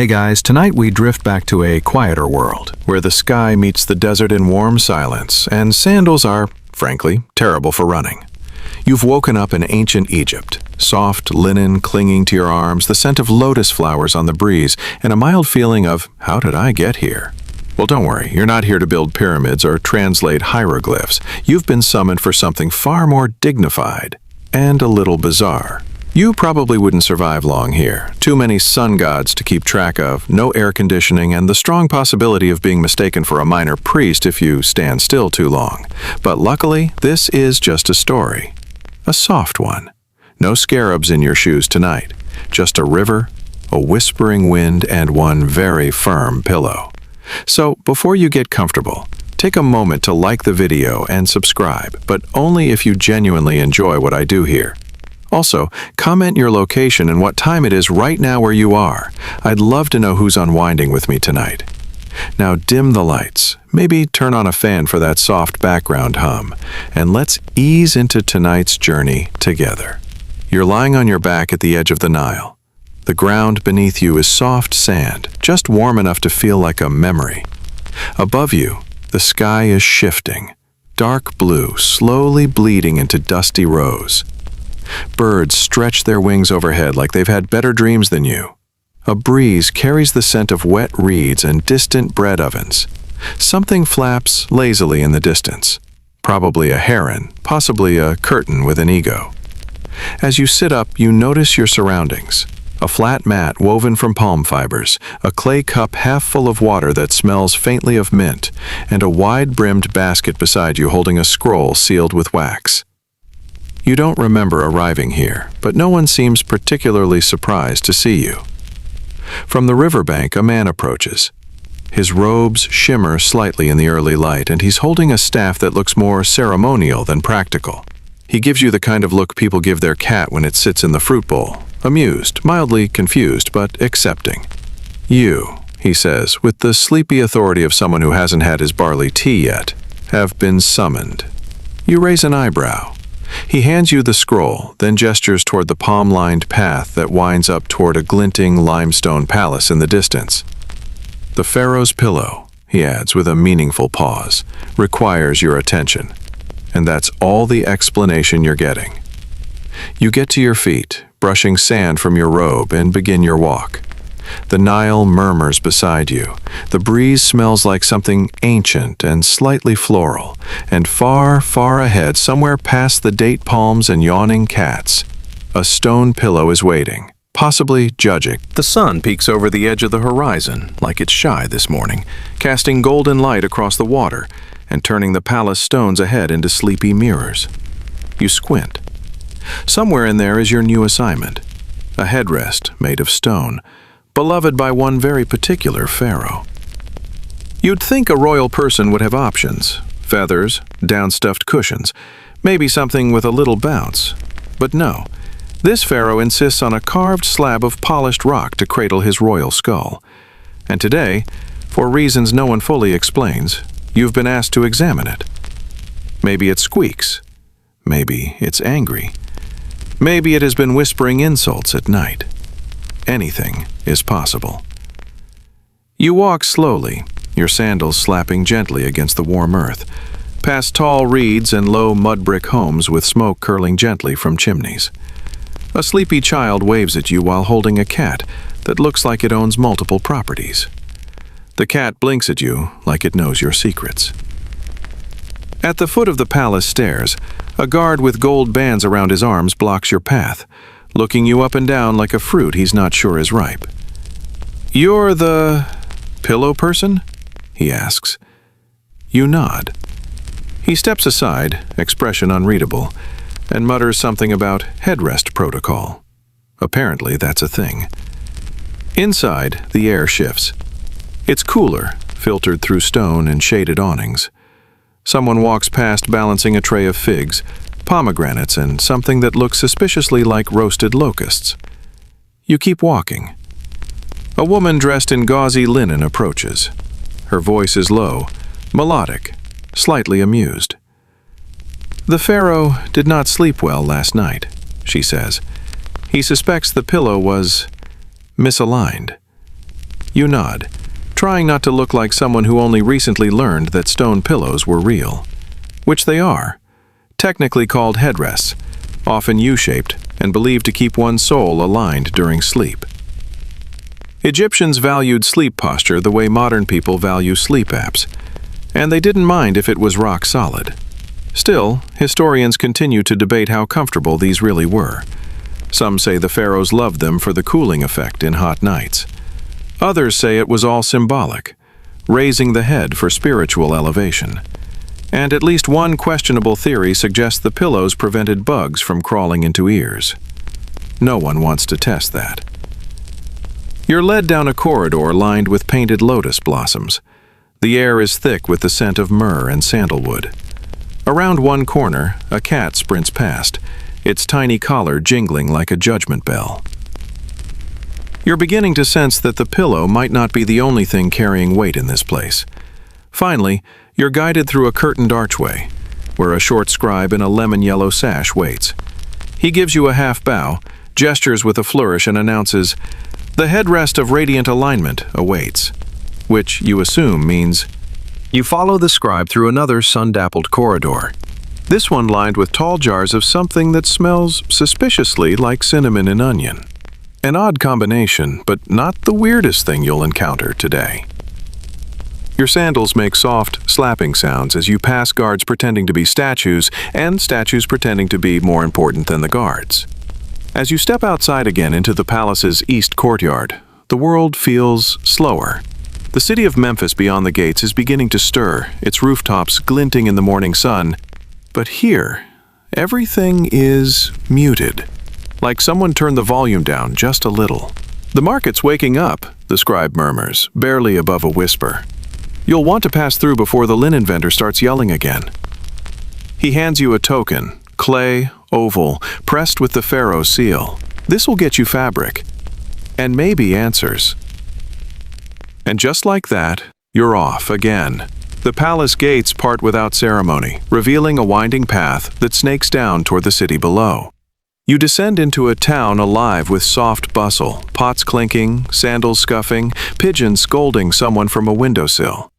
Hey guys, tonight we drift back to a quieter world, where the sky meets the desert in warm silence, and sandals are, frankly, terrible for running. You've woken up in ancient Egypt, soft linen clinging to your arms, the scent of lotus flowers on the breeze, and a mild feeling of, how did I get here? Well, don't worry, you're not here to build pyramids or translate hieroglyphs. You've been summoned for something far more dignified and a little bizarre. You probably wouldn't survive long here. Too many sun gods to keep track of, no air conditioning, and the strong possibility of being mistaken for a minor priest if you stand still too long. But luckily, this is just a story. A soft one. No scarabs in your shoes tonight. Just a river, a whispering wind, and one very firm pillow. So, before you get comfortable, take a moment to like the video and subscribe, but only if you genuinely enjoy what I do here. Also, comment your location and what time it is right now where you are. I'd love to know who's unwinding with me tonight. Now dim the lights, maybe turn on a fan for that soft background hum, and let's ease into tonight's journey together. You're lying on your back at the edge of the Nile. The ground beneath you is soft sand, just warm enough to feel like a memory. Above you, the sky is shifting, dark blue, slowly bleeding into dusty rose. Birds stretch their wings overhead like they've had better dreams than you. A breeze carries the scent of wet reeds and distant bread ovens. Something flaps lazily in the distance. Probably a heron, possibly a curtain with an ego. As you sit up, you notice your surroundings. A flat mat woven from palm fibers, a clay cup half full of water that smells faintly of mint, and a wide-brimmed basket beside you holding a scroll sealed with wax. You don't remember arriving here, but no one seems particularly surprised to see you. From the riverbank, a man approaches. His robes shimmer slightly in the early light, and he's holding a staff that looks more ceremonial than practical. He gives you the kind of look people give their cat when it sits in the fruit bowl, amused, mildly confused, but accepting. You, he says, with the sleepy authority of someone who hasn't had his barley tea yet, have been summoned. You raise an eyebrow. He hands you the scroll, then gestures toward the palm-lined path that winds up toward a glinting limestone palace in the distance. The Pharaoh's pillow, he adds with a meaningful pause, requires your attention. And that's all the explanation you're getting. You get to your feet, brushing sand from your robe, and begin your walk. The Nile murmurs beside you. The breeze smells like something ancient and slightly floral, and far, far ahead, somewhere past the date palms and yawning cats, a stone pillow is waiting, possibly judging. The sun peeks over the edge of the horizon, like it's shy this morning, casting golden light across the water and turning the palace stones ahead into sleepy mirrors. You squint. Somewhere in there is your new assignment, a headrest made of stone, beloved by one very particular pharaoh. You'd think a royal person would have options, feathers, down-stuffed cushions, maybe something with a little bounce. But no, this pharaoh insists on a carved slab of polished rock to cradle his royal skull. And today, for reasons no one fully explains, you've been asked to examine it. Maybe it squeaks. Maybe it's angry. Maybe it has been whispering insults at night. Anything is possible. You walk slowly, your sandals slapping gently against the warm earth, past tall reeds and low mud-brick homes with smoke curling gently from chimneys. A sleepy child waves at you while holding a cat that looks like it owns multiple properties. The cat blinks at you like it knows your secrets. At the foot of the palace stairs, a guard with gold bands around his arms blocks your path, looking you up and down like a fruit he's not sure is ripe. "You're the pillow person?" he asks. You nod. He steps aside, expression unreadable, and mutters something about headrest protocol. Apparently that's a thing. Inside, the air shifts. It's cooler, filtered through stone and shaded awnings. Someone walks past balancing a tray of figs, pomegranates, and something that looks suspiciously like roasted locusts. You keep walking. A woman dressed in gauzy linen approaches. Her voice is low, melodic, slightly amused. "The pharaoh did not sleep well last night," she says. He suspects the pillow was misaligned. You nod, trying not to look like someone who only recently learned that stone pillows were real. Which they are. Technically called headrests, often U-shaped and believed to keep one's soul aligned during sleep. Egyptians valued sleep posture the way modern people value sleep apps, and they didn't mind if it was rock solid. Still, historians continue to debate how comfortable these really were. Some say the pharaohs loved them for the cooling effect in hot nights. Others say it was all symbolic, raising the head for spiritual elevation. And at least one questionable theory suggests the pillows prevented bugs from crawling into ears. No one wants to test that. You're led down a corridor lined with painted lotus blossoms. The air is thick with the scent of myrrh and sandalwood. Around one corner, a cat sprints past, its tiny collar jingling like a judgment bell. You're beginning to sense that the pillow might not be the only thing carrying weight in this place. Finally, you're guided through a curtained archway, where a short scribe in a lemon-yellow sash waits. He gives you a half bow, gestures with a flourish, and announces, "The headrest of radiant alignment awaits," which you assume means you follow the scribe through another sun-dappled corridor, this one lined with tall jars of something that smells suspiciously like cinnamon and onion. An odd combination, but not the weirdest thing you'll encounter today. Your sandals make soft, slapping sounds as you pass guards pretending to be statues and statues pretending to be more important than the guards. As you step outside again into the palace's east courtyard, the world feels slower. The city of Memphis beyond the gates is beginning to stir, its rooftops glinting in the morning sun. But here, everything is muted, like someone turned the volume down just a little. "The market's waking up," the scribe murmurs, barely above a whisper. "You'll want to pass through before the linen vendor starts yelling again." He hands you a token, clay, oval, pressed with the Pharaoh seal. This will get you fabric, and maybe answers. And just like that, you're off again. The palace gates part without ceremony, revealing a winding path that snakes down toward the city below. You descend into a town alive with soft bustle, pots clinking, sandals scuffing, pigeons scolding someone from a windowsill.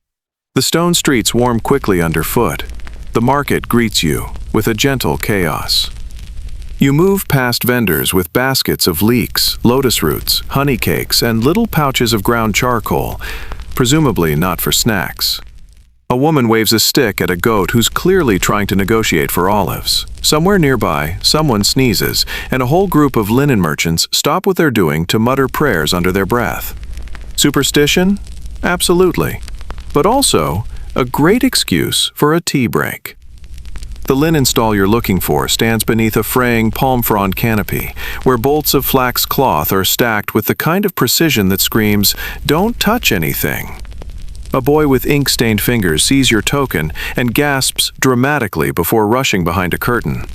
The stone streets warm quickly underfoot. The market greets you with a gentle chaos. You move past vendors with baskets of leeks, lotus roots, honey cakes, and little pouches of ground charcoal, presumably not for snacks. A woman waves a stick at a goat who's clearly trying to negotiate for olives. Somewhere nearby, someone sneezes, and a whole group of linen merchants stop what they're doing to mutter prayers under their breath. Superstition? Absolutely. But also, a great excuse for a tea break. The linen stall you're looking for stands beneath a fraying palm frond canopy, where bolts of flax cloth are stacked with the kind of precision that screams, "Don't touch anything." A boy with ink-stained fingers sees your token and gasps dramatically before rushing behind a curtain.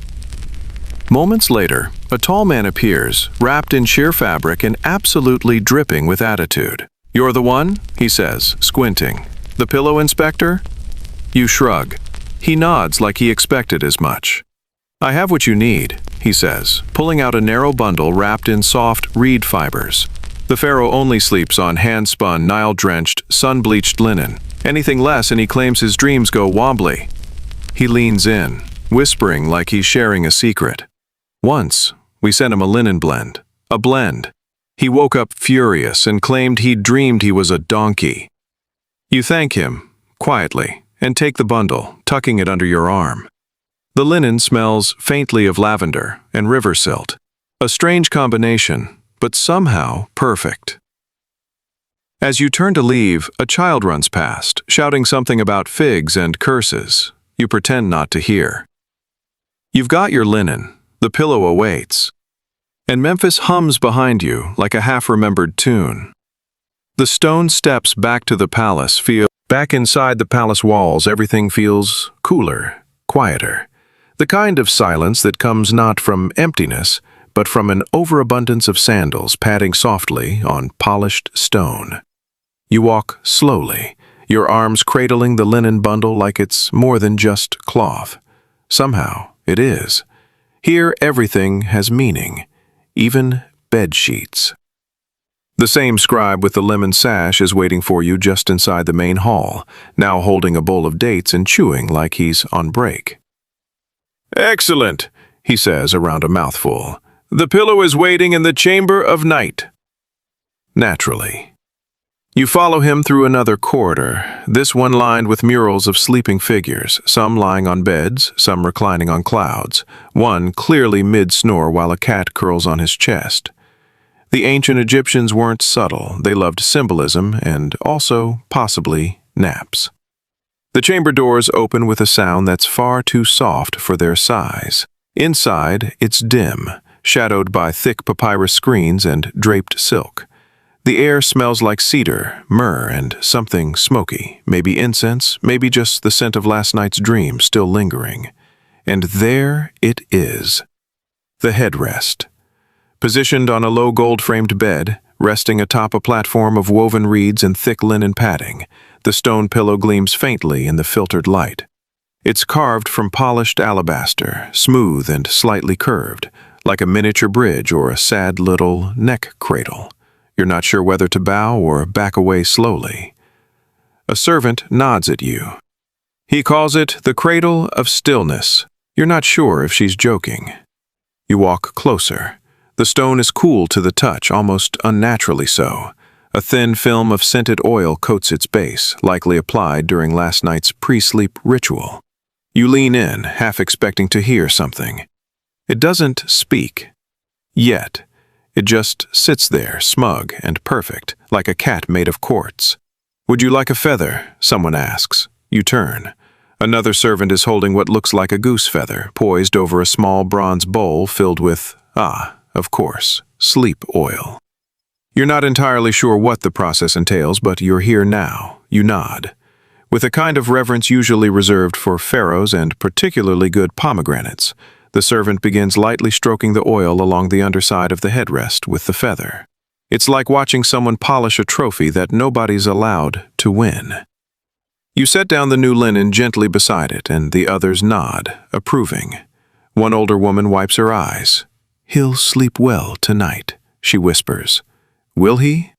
Moments later, a tall man appears, wrapped in sheer fabric and absolutely dripping with attitude. "You're the one?" he says, squinting. "The pillow inspector?" You shrug. He nods like he expected as much. "I have what you need," he says, pulling out a narrow bundle wrapped in soft reed fibers. The Pharaoh only sleeps on hand-spun, Nile-drenched, sun-bleached linen. Anything less and he claims his dreams go wobbly. He leans in, whispering like he's sharing a secret. "Once, we sent him a linen blend. A blend. He woke up furious and claimed he'd dreamed he was a donkey." You thank him, quietly, and take the bundle, tucking it under your arm. The linen smells faintly of lavender and river silt. A strange combination, but somehow perfect. As you turn to leave, a child runs past, shouting something about figs and curses. You pretend not to hear. You've got your linen. The pillow awaits. And Memphis hums behind you like a half-remembered tune. The stone steps back to the palace feel. Back inside the palace walls, everything feels cooler, quieter. The kind of silence that comes not from emptiness, but from an overabundance of sandals padding softly on polished stone. You walk slowly, your arms cradling the linen bundle like it's more than just cloth. Somehow, it is. Here, everything has meaning, even bed sheets. The same scribe with the lemon sash is waiting for you just inside the main hall, now holding a bowl of dates and chewing like he's on break. "Excellent," he says around a mouthful. "The pillow is waiting in the chamber of night." Naturally. You follow him through another corridor, this one lined with murals of sleeping figures, some lying on beds, some reclining on clouds, one clearly mid-snore while a cat curls on his chest. The ancient Egyptians weren't subtle. They loved symbolism and also, possibly, naps. The chamber doors open with a sound that's far too soft for their size. Inside, it's dim, shadowed by thick papyrus screens and draped silk. The air smells like cedar, myrrh, and something smoky, maybe incense, maybe just the scent of last night's dream still lingering. And there it is. The headrest. Positioned on a low gold-framed bed, resting atop a platform of woven reeds and thick linen padding, the stone pillow gleams faintly in the filtered light. It's carved from polished alabaster, smooth and slightly curved, like a miniature bridge or a sad little neck cradle. You're not sure whether to bow or back away slowly. A servant nods at you. He calls it the cradle of stillness. You're not sure if she's joking. You walk closer. The stone is cool to the touch, almost unnaturally so. A thin film of scented oil coats its base, likely applied during last night's pre-sleep ritual. You lean in, half expecting to hear something. It doesn't speak. Yet. It just sits there, smug and perfect, like a cat made of quartz. "Would you like a feather?" someone asks. You turn. Another servant is holding what looks like a goose feather, poised over a small bronze bowl filled with, of course, sleep oil. You're not entirely sure what the process entails, but you're here now. You nod. With a kind of reverence usually reserved for pharaohs and particularly good pomegranates, the servant begins lightly stroking the oil along the underside of the headrest with the feather. It's like watching someone polish a trophy that nobody's allowed to win. You set down the new linen gently beside it, and the others nod, approving. One older woman wipes her eyes. "He'll sleep well tonight," she whispers. Will he?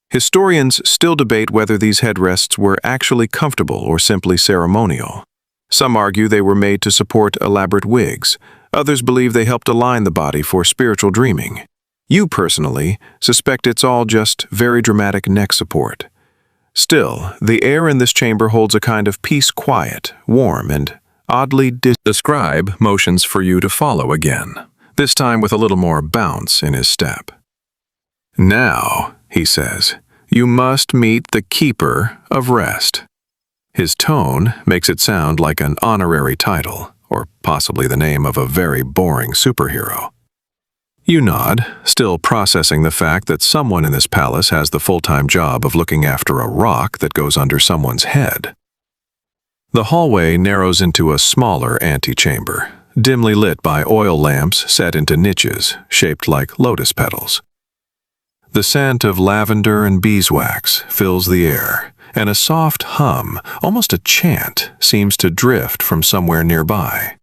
Historians still debate whether these headrests were actually comfortable or simply ceremonial. Some argue they were made to support elaborate wigs. Others believe they helped align the body for spiritual dreaming. You personally suspect it's all just very dramatic neck support. Still, the air in this chamber holds a kind of peace quiet, warm, and oddly The scribe motions for you to follow again, this time with a little more bounce in his step. "Now," he says, "you must meet the keeper of rest." His tone makes it sound like an honorary title, or possibly the name of a very boring superhero. You nod, still processing the fact that someone in this palace has the full-time job of looking after a rock that goes under someone's head. The hallway narrows into a smaller antechamber, dimly lit by oil lamps set into niches shaped like lotus petals. The scent of lavender and beeswax fills the air, and a soft hum, almost a chant, seems to drift from somewhere nearby.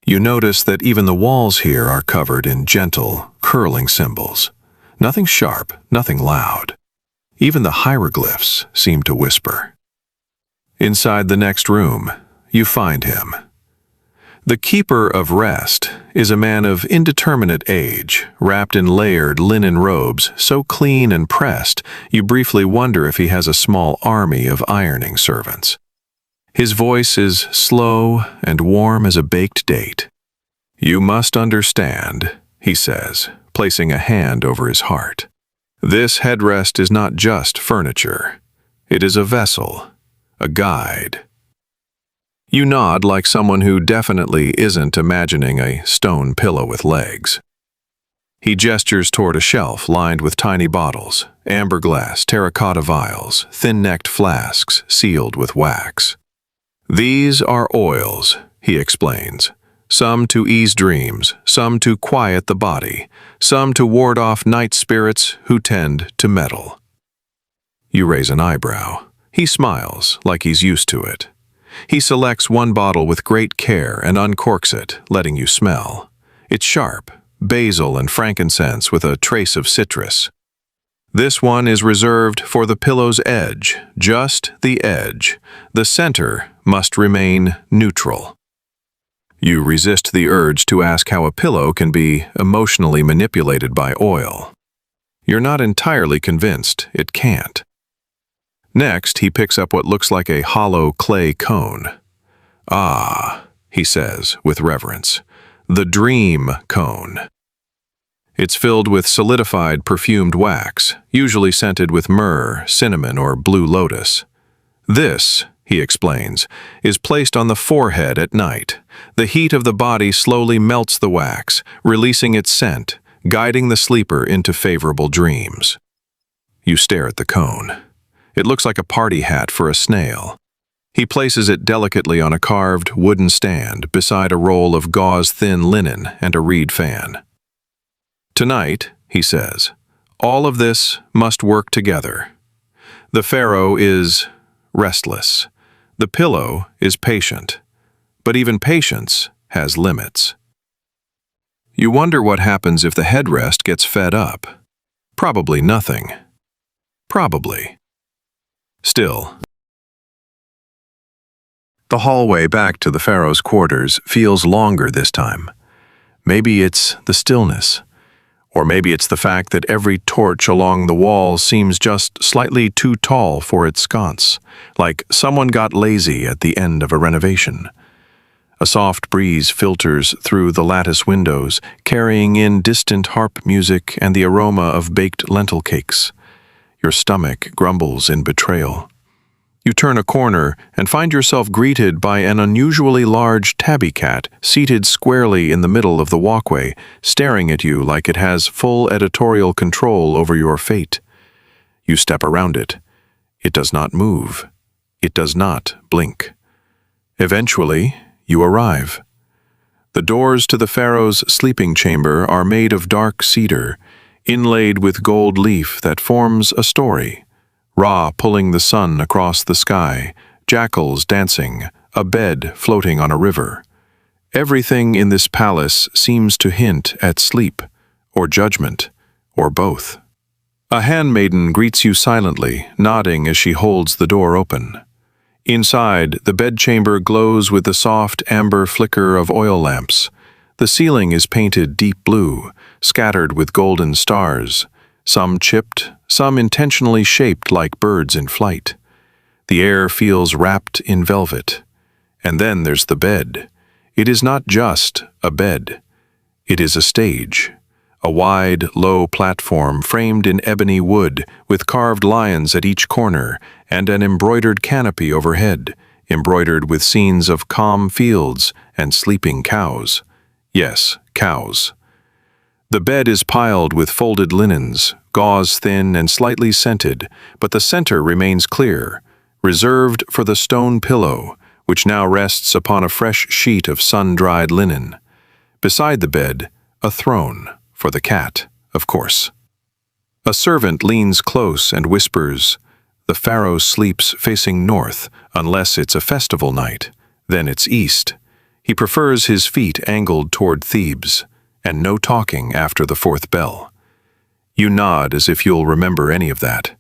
You notice that even the walls here are covered in gentle, curling symbols. Nothing sharp, nothing loud. Even the hieroglyphs seem to whisper. Inside the next room, you find him. The keeper of rest is a man of indeterminate age, wrapped in layered linen robes so clean and pressed you briefly wonder if he has a small army of ironing servants. His voice is slow and warm as a baked date. "You must understand," he says, placing a hand over his heart. "This headrest is not just furniture. It is a vessel, a guide." You nod like someone who definitely isn't imagining a stone pillow with legs. He gestures toward a shelf lined with tiny bottles, amber glass, terracotta vials, thin-necked flasks sealed with wax. "These are oils," he explains, "some to ease dreams, some to quiet the body, some to ward off night spirits who tend to meddle." You raise an eyebrow. He smiles like he's used to it. He selects one bottle with great care and uncorks it, letting you smell. It's sharp, basil and frankincense with a trace of citrus. This one is reserved for the pillow's edge, just the edge. The center must remain neutral. You resist the urge to ask how a pillow can be emotionally manipulated by oil. You're not entirely convinced it can't. Next, he picks up what looks like a hollow clay cone. "Ah," he says with reverence, "the dream cone." It's filled with solidified perfumed wax, usually scented with myrrh, cinnamon, or blue lotus. This, he explains, is placed on the forehead at night. The heat of the body slowly melts the wax, releasing its scent, guiding the sleeper into favorable dreams. You stare at the cone. It looks like a party hat for a snail. He places it delicately on a carved wooden stand beside a roll of gauze-thin linen and a reed fan. "Tonight," he says, "all of this must work together. The Pharaoh is restless. The pillow is patient. But even patience has limits." You wonder what happens if the headrest gets fed up. Probably nothing. Probably. Still, the hallway back to the Pharaoh's quarters feels longer this time. Maybe it's the stillness. Or maybe it's the fact that every torch along the wall seems just slightly too tall for its sconce, like someone got lazy at the end of a renovation. A soft breeze filters through the lattice windows, carrying in distant harp music and the aroma of baked lentil cakes. Your stomach grumbles in betrayal. You turn a corner and find yourself greeted by an unusually large tabby cat seated squarely in the middle of the walkway, staring at you like it has full editorial control over your fate. You step around it. It does not move. It does not blink. Eventually, you arrive. The doors to the Pharaoh's sleeping chamber are made of dark cedar, inlaid with gold leaf that forms a story. Ra pulling the sun across the sky, jackals dancing, a bed floating on a river. Everything in this palace seems to hint at sleep, or judgment, or both. A handmaiden greets you silently, nodding as she holds the door open. Inside, the bedchamber glows with the soft amber flicker of oil lamps. The ceiling is painted deep blue, scattered with golden stars, some chipped, some intentionally shaped like birds in flight. The air feels wrapped in velvet. And then there's the bed. It is not just a bed. It is a stage. A wide, low platform framed in ebony wood with carved lions at each corner and an embroidered canopy overhead, embroidered with scenes of calm fields and sleeping cows. Yes, cows. The bed is piled with folded linens, gauze-thin and slightly scented, but the center remains clear, reserved for the stone pillow, which now rests upon a fresh sheet of sun-dried linen. Beside the bed, a throne, for the cat, of course. A servant leans close and whispers, "The Pharaoh sleeps facing north, unless it's a festival night. Then it's east. He prefers his feet angled toward Thebes, and no talking after the fourth bell." You nod as if you'll remember any of that.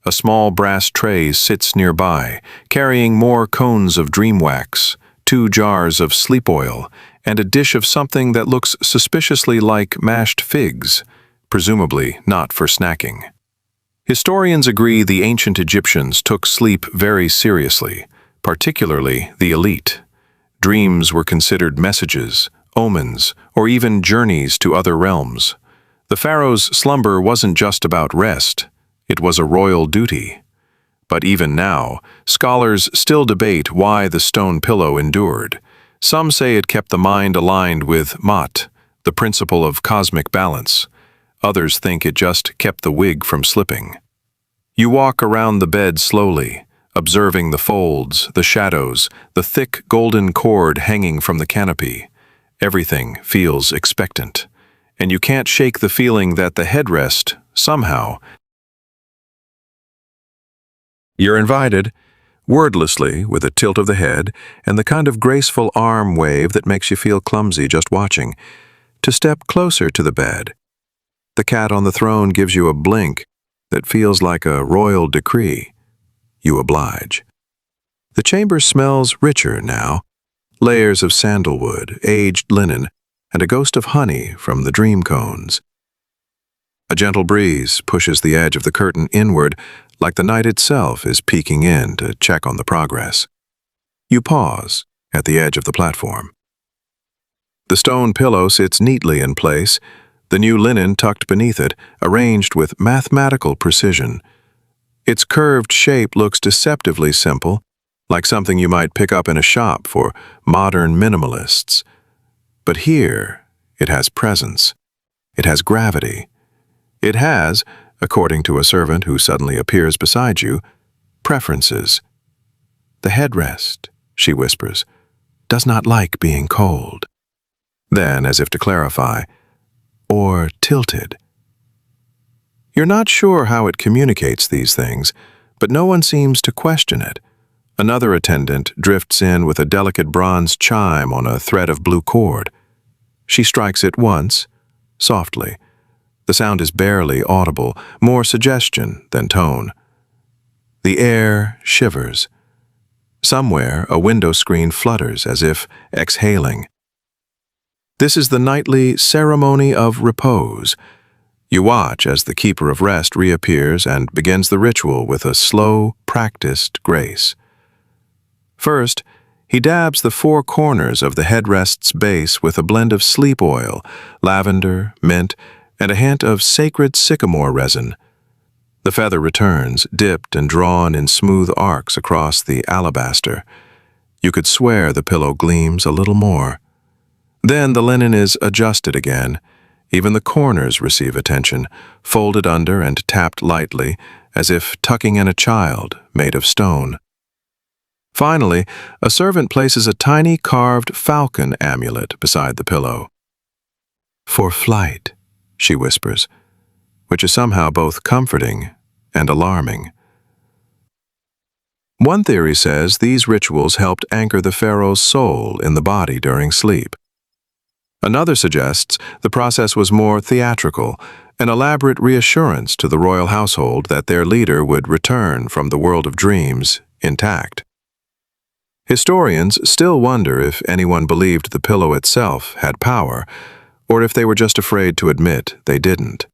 A small brass tray sits nearby, carrying more cones of dream wax, 2 jars of sleep oil, and a dish of something that looks suspiciously like mashed figs, presumably not for snacking. Historians agree the ancient Egyptians took sleep very seriously, particularly the elite. Dreams were considered messages, omens, or even journeys to other realms. The Pharaoh's slumber wasn't just about rest, it was a royal duty. But even now, scholars still debate why the stone pillow endured. Some say it kept the mind aligned with Mat, the principle of cosmic balance. Others think it just kept the wig from slipping. You walk around the bed slowly, observing the folds, the shadows, the thick golden cord hanging from the canopy. Everything feels expectant, and you can't shake the feeling that the headrest, somehow. You're invited, wordlessly, with a tilt of the head and the kind of graceful arm wave that makes you feel clumsy just watching, to step closer to the bed. The cat on the throne gives you a blink, that feels like a royal decree. You oblige. The chamber smells richer now, layers of sandalwood, aged linen, and a ghost of honey from the dream cones. A gentle breeze pushes the edge of the curtain inward, like the night itself is peeking in to check on the progress. You pause at the edge of the platform. The stone pillow sits neatly in place, the new linen tucked beneath it, arranged with mathematical precision. Its curved shape looks deceptively simple, like something you might pick up in a shop for modern minimalists. But here, it has presence. It has gravity. It has, according to a servant who suddenly appears beside you, preferences. The headrest, she whispers, does not like being cold. Then, as if to clarify, or tilted. You're not sure how it communicates these things, but no one seems to question it. Another attendant drifts in with a delicate bronze chime on a thread of blue cord. She strikes it once, softly. The sound is barely audible, more suggestion than tone. The air shivers. Somewhere, a window screen flutters as if exhaling. This is the nightly ceremony of repose. You watch as the keeper of rest reappears and begins the ritual with a slow, practiced grace. First, he dabs the four corners of the headrest's base with a blend of sleep oil, lavender, mint, and a hint of sacred sycamore resin. The feather returns, dipped and drawn in smooth arcs across the alabaster. You could swear the pillow gleams a little more. Then the linen is adjusted again. Even the corners receive attention, folded under and tapped lightly, as if tucking in a child made of stone. Finally, a servant places a tiny carved falcon amulet beside the pillow. "For flight," she whispers, which is somehow both comforting and alarming. One theory says these rituals helped anchor the pharaoh's soul in the body during sleep. Another suggests the process was more theatrical, an elaborate reassurance to the royal household that their leader would return from the world of dreams intact. Historians still wonder if anyone believed the pillow itself had power, or if they were just afraid to admit they didn't.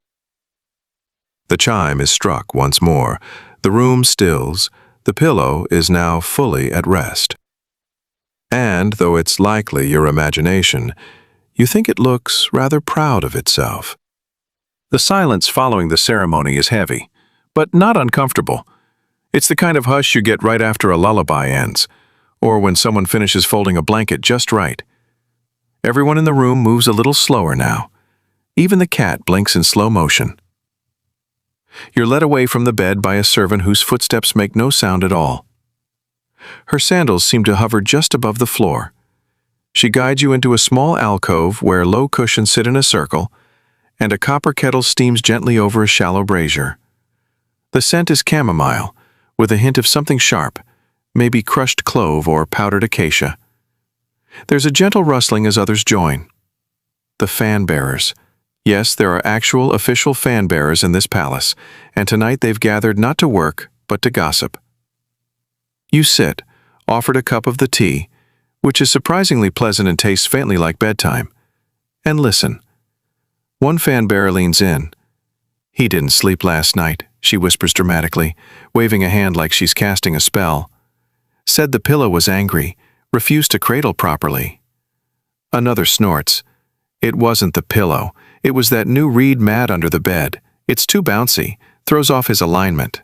The chime is struck once more. The room stills. The pillow is now fully at rest. And, though it's likely your imagination, you think it looks rather proud of itself. The silence following the ceremony is heavy, but not uncomfortable. It's the kind of hush you get right after a lullaby ends, or when someone finishes folding a blanket just right. Everyone in the room moves a little slower now. Even the cat blinks in slow motion. You're led away from the bed by a servant whose footsteps make no sound at all. Her sandals seem to hover just above the floor. She guides you into a small alcove where low cushions sit in a circle, and a copper kettle steams gently over a shallow brazier. The scent is chamomile, with a hint of something sharp, maybe crushed clove or powdered acacia. There's a gentle rustling as others join. The fan-bearers. Yes, there are actual official fan-bearers in this palace, and tonight they've gathered not to work, but to gossip. You sit, offered a cup of the tea, which is surprisingly pleasant and tastes faintly like bedtime, and listen. One fan-bearer leans in. "He didn't sleep last night," she whispers dramatically, waving a hand like she's casting a spell. "Said the pillow was angry, refused to cradle properly." Another snorts. "It wasn't the pillow. It was that new reed mat under the bed. It's too bouncy, throws off his alignment."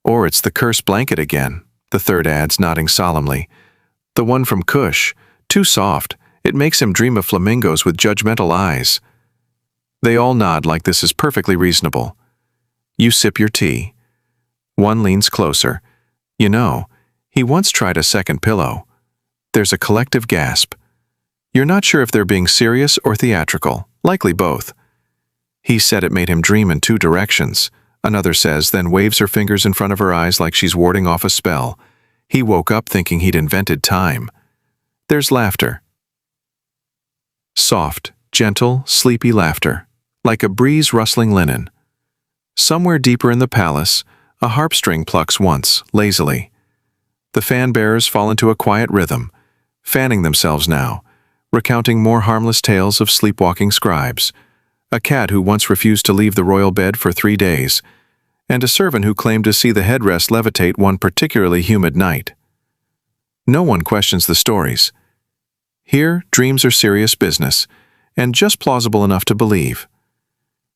"Or it's the cursed blanket again," the third adds, nodding solemnly. "The one from Kush, too soft. It makes him dream of flamingos with judgmental eyes." They all nod like this is perfectly reasonable. You sip your tea. One leans closer. "You know, he once tried a second pillow." There's a collective gasp. You're not sure if they're being serious or theatrical, likely both. "He said it made him dream in two directions," another says, then waves her fingers in front of her eyes like she's warding off a spell. "He woke up thinking he'd invented time." There's laughter. Soft, gentle, sleepy laughter, like a breeze rustling linen. Somewhere deeper in the palace, a harp string plucks once, lazily. The fan-bearers fall into a quiet rhythm, fanning themselves now, recounting more harmless tales of sleepwalking scribes, a cat who once refused to leave the royal bed for 3 days, and a servant who claimed to see the headrest levitate one particularly humid night. No one questions the stories. Here, dreams are serious business, and just plausible enough to believe.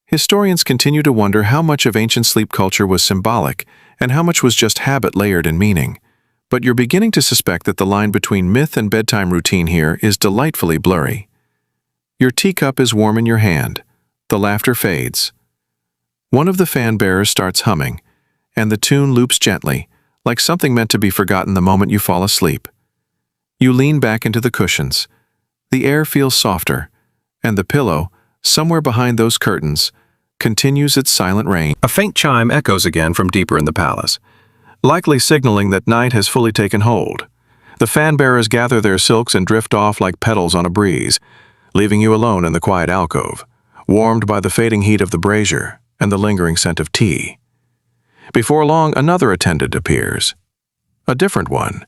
Historians continue to wonder how much of ancient sleep culture was symbolic and how much was just habit layered in meaning. But you're beginning to suspect that the line between myth and bedtime routine here is delightfully blurry. Your teacup is warm in your hand. The laughter fades. One of the fan-bearers starts humming, and the tune loops gently, like something meant to be forgotten the moment you fall asleep. You lean back into the cushions. The air feels softer, and the pillow, somewhere behind those curtains, continues its silent reign. A faint chime echoes again from deeper in the palace, likely signaling that night has fully taken hold. The fan-bearers gather their silks and drift off like petals on a breeze, leaving you alone in the quiet alcove, warmed by the fading heat of the brazier and the lingering scent of tea. Before long, another attendant appears. A different one,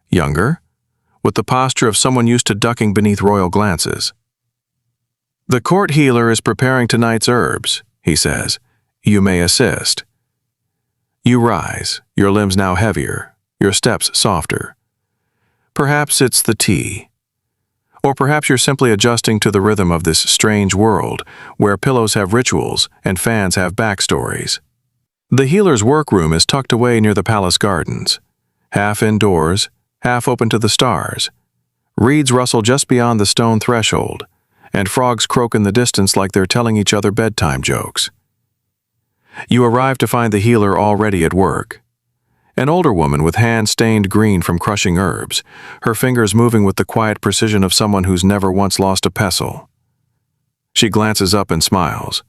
younger, with the posture of someone used to ducking beneath royal glances. "The court healer is preparing tonight's herbs," he says. "You may assist." You rise, your limbs now heavier, your steps softer. Perhaps it's the tea. Or perhaps you're simply adjusting to the rhythm of this strange world, where pillows have rituals and fans have backstories. The healer's workroom is tucked away near the palace gardens, half indoors, half open to the stars. Reeds rustle just beyond the stone threshold, and frogs croak in the distance like they're telling each other bedtime jokes. You arrive to find the healer already at work. An older woman with hands stained green from crushing herbs, her fingers moving with the quiet precision of someone who's never once lost a pestle. She glances up and smiles.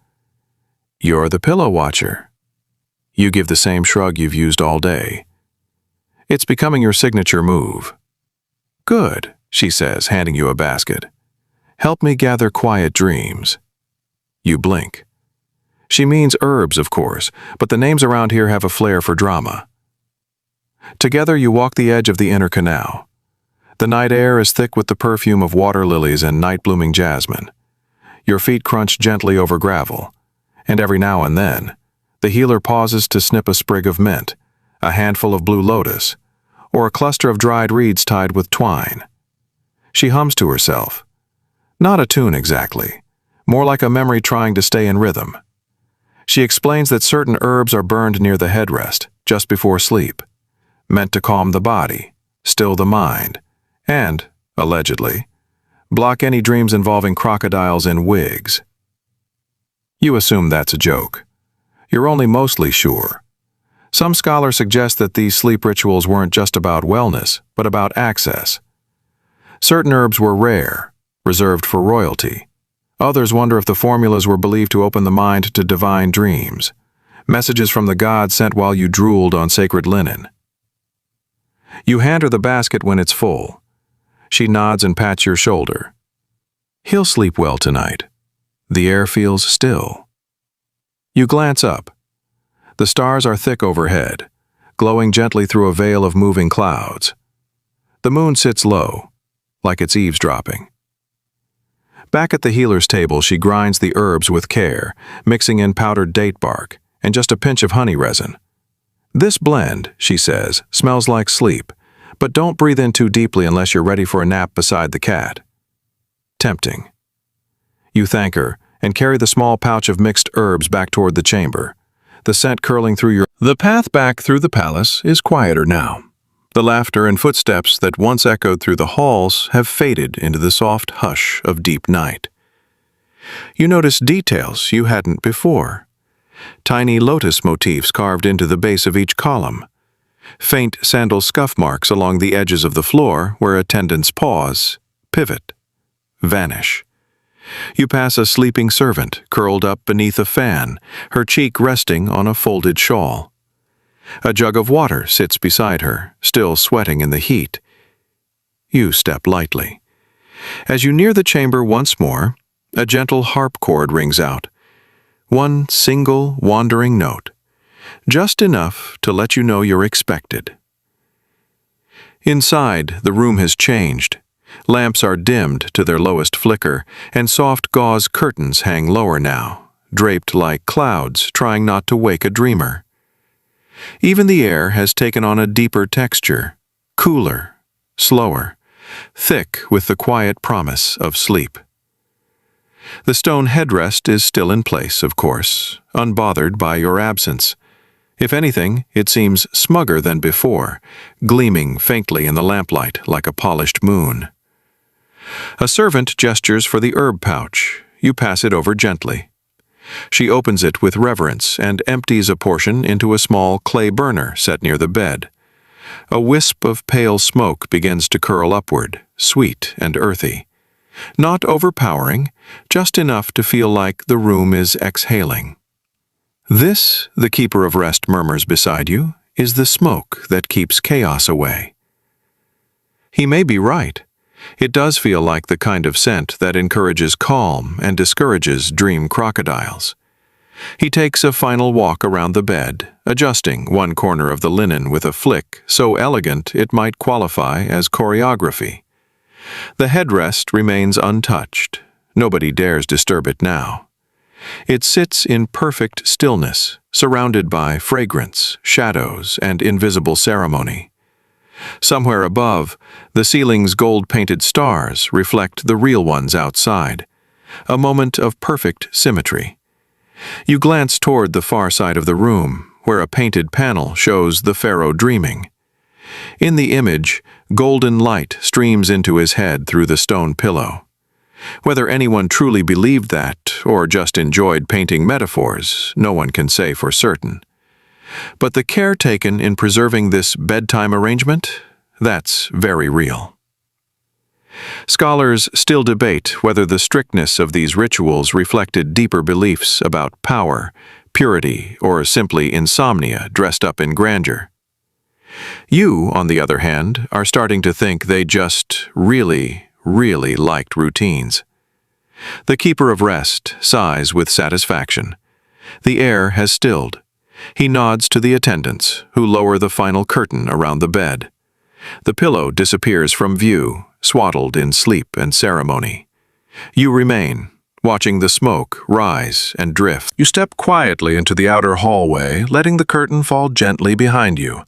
"You're the pillow watcher." You give the same shrug you've used all day. It's becoming your signature move. "Good," she says, handing you a basket. "Help me gather quiet dreams." You blink. She means herbs, of course, but the names around here have a flair for drama. Together you walk the edge of the inner canal. The night air is thick with the perfume of water lilies and night-blooming jasmine. Your feet crunch gently over gravel, and every now and then, the healer pauses to snip a sprig of mint, a handful of blue lotus, or a cluster of dried reeds tied with twine. She hums to herself. Not a tune exactly, more like a memory trying to stay in rhythm. She explains that certain herbs are burned near the headrest, just before sleep, meant to calm the body, still the mind, and, allegedly, block any dreams involving crocodiles in wigs. You assume that's a joke. You're only mostly sure. Some scholars suggest that these sleep rituals weren't just about wellness, but about access. Certain herbs were rare, reserved for royalty. Others wonder if the formulas were believed to open the mind to divine dreams, messages from the gods sent while you drooled on sacred linen. You hand her the basket when it's full. She nods and pats your shoulder. "He'll sleep well tonight." The air feels still. You glance up. The stars are thick overhead, glowing gently through a veil of moving clouds. The moon sits low, like it's eavesdropping. Back at the healer's table, she grinds the herbs with care, mixing in powdered date bark and just a pinch of honey resin. "This blend," she says, "smells like sleep, but don't breathe in too deeply unless you're ready for a nap beside the cat." Tempting. You thank her and carry the small pouch of mixed herbs back toward the chamber, the scent curling through your... The path back through the palace is quieter now. The laughter and footsteps that once echoed through the halls have faded into the soft hush of deep night. You notice details you hadn't before. Tiny lotus motifs carved into the base of each column. Faint sandal scuff marks along the edges of the floor where attendants pause, pivot, vanish. You pass a sleeping servant curled up beneath a fan, her cheek resting on a folded shawl. A jug of water sits beside her, still sweating in the heat. You step lightly. As you near the chamber once more, a gentle harp chord rings out. One single, wandering note. Just enough to let you know you're expected. Inside, the room has changed. Lamps are dimmed to their lowest flicker, and soft gauze curtains hang lower now, draped like clouds trying not to wake a dreamer. Even the air has taken on a deeper texture, cooler, slower, thick with the quiet promise of sleep. The stone headrest is still in place, of course, unbothered by your absence. If anything, it seems smugger than before, gleaming faintly in the lamplight like a polished moon. A servant gestures for the herb pouch. You pass it over gently. She opens it with reverence and empties a portion into a small clay burner set near the bed. A wisp of pale smoke begins to curl upward, sweet and earthy. Not overpowering, just enough to feel like the room is exhaling. This, the keeper of rest murmurs beside you, is the smoke that keeps chaos away. He may be right. It does feel like the kind of scent that encourages calm and discourages dream crocodiles. He takes a final walk around the bed, adjusting one corner of the linen with a flick so elegant it might qualify as choreography. The headrest remains untouched. Nobody dares disturb it now. It sits in perfect stillness, surrounded by fragrance, shadows, and invisible ceremony. Somewhere above, the ceiling's gold-painted stars reflect the real ones outside, a moment of perfect symmetry. You glance toward the far side of the room, where a painted panel shows the Pharaoh dreaming. In the image, golden light streams into his head through the stone pillow. Whether anyone truly believed that, or just enjoyed painting metaphors, no one can say for certain. But the care taken in preserving this bedtime arrangement, that's very real. Scholars still debate whether the strictness of these rituals reflected deeper beliefs about power, purity, or simply insomnia dressed up in grandeur. You, on the other hand, are starting to think they just really liked routines. The keeper of rest sighs with satisfaction. The air has stilled. He nods to the attendants, who lower the final curtain around the bed. The pillow disappears from view, swaddled in sleep and ceremony. You remain, watching the smoke rise and drift. You step quietly into the outer hallway, letting the curtain fall gently behind you.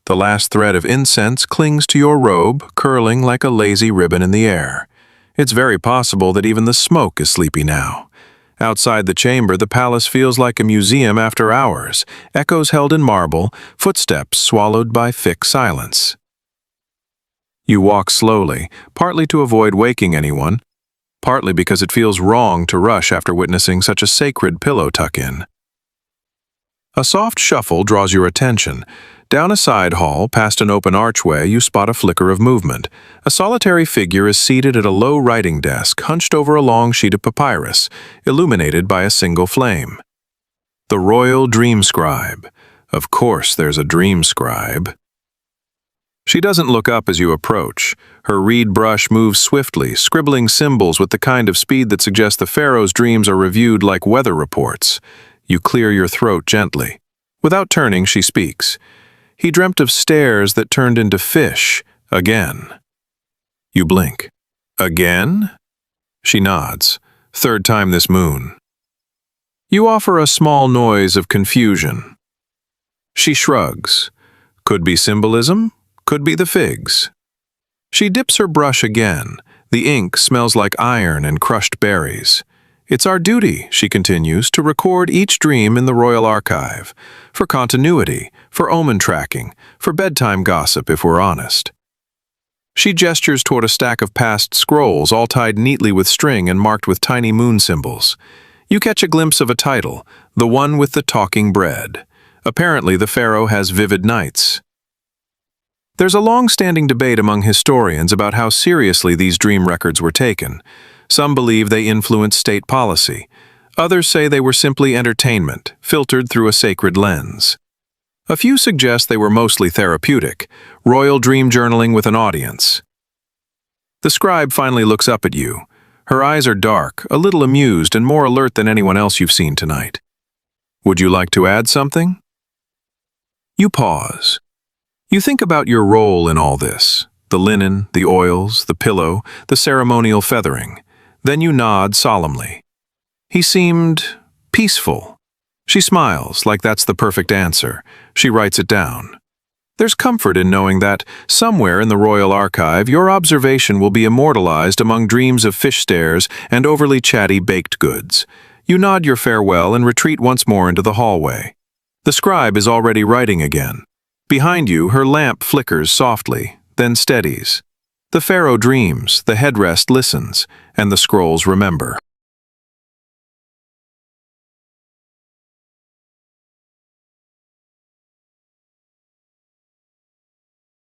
The last thread of incense clings to your robe, curling like a lazy ribbon in the air. It's very possible that even the smoke is sleepy now. Outside the chamber, the palace feels like a museum after hours, echoes held in marble, footsteps swallowed by thick silence. You walk slowly, partly to avoid waking anyone, partly because it feels wrong to rush after witnessing such a sacred pillow tuck-in. A soft shuffle draws your attention. Down a side hall, past an open archway, you spot a flicker of movement. A solitary figure is seated at a low writing desk, hunched over a long sheet of papyrus, illuminated by a single flame. The royal dream scribe. Of course there's a dream scribe. She doesn't look up as you approach. Her reed brush moves swiftly, scribbling symbols with the kind of speed that suggests the Pharaoh's dreams are reviewed like weather reports. You clear your throat gently. Without turning, she speaks. He dreamt of stairs that turned into fish, again. You blink. Again? She nods. Third time this moon. You offer a small noise of confusion. She shrugs. Could be symbolism, could be the figs. She dips her brush again. The ink smells like iron and crushed berries. It's our duty, she continues, to record each dream in the royal archive, for continuity, for omen tracking, for bedtime gossip if we're honest. She gestures toward a stack of past scrolls, all tied neatly with string and marked with tiny moon symbols. You catch a glimpse of a title, the one with the talking bread. Apparently the Pharaoh has vivid nights. There's a long-standing debate among historians about how seriously these dream records were taken. Some believe they influenced state policy. Others say they were simply entertainment, filtered through a sacred lens. A few suggest they were mostly therapeutic, royal dream journaling with an audience. The scribe finally looks up at you. Her eyes are dark, a little amused and more alert than anyone else you've seen tonight. Would you like to add something? You pause. You think about your role in all this, the linen, the oils, the pillow, the ceremonial feathering. Then you nod solemnly. He seemed peaceful. She smiles, like that's the perfect answer. She writes it down. There's comfort in knowing that, somewhere in the royal archive, your observation will be immortalized among dreams of fish stares and overly chatty baked goods. You nod your farewell and retreat once more into the hallway. The scribe is already writing again. Behind you, her lamp flickers softly, then steadies. The Pharaoh dreams, the headrest listens, and the scrolls remember.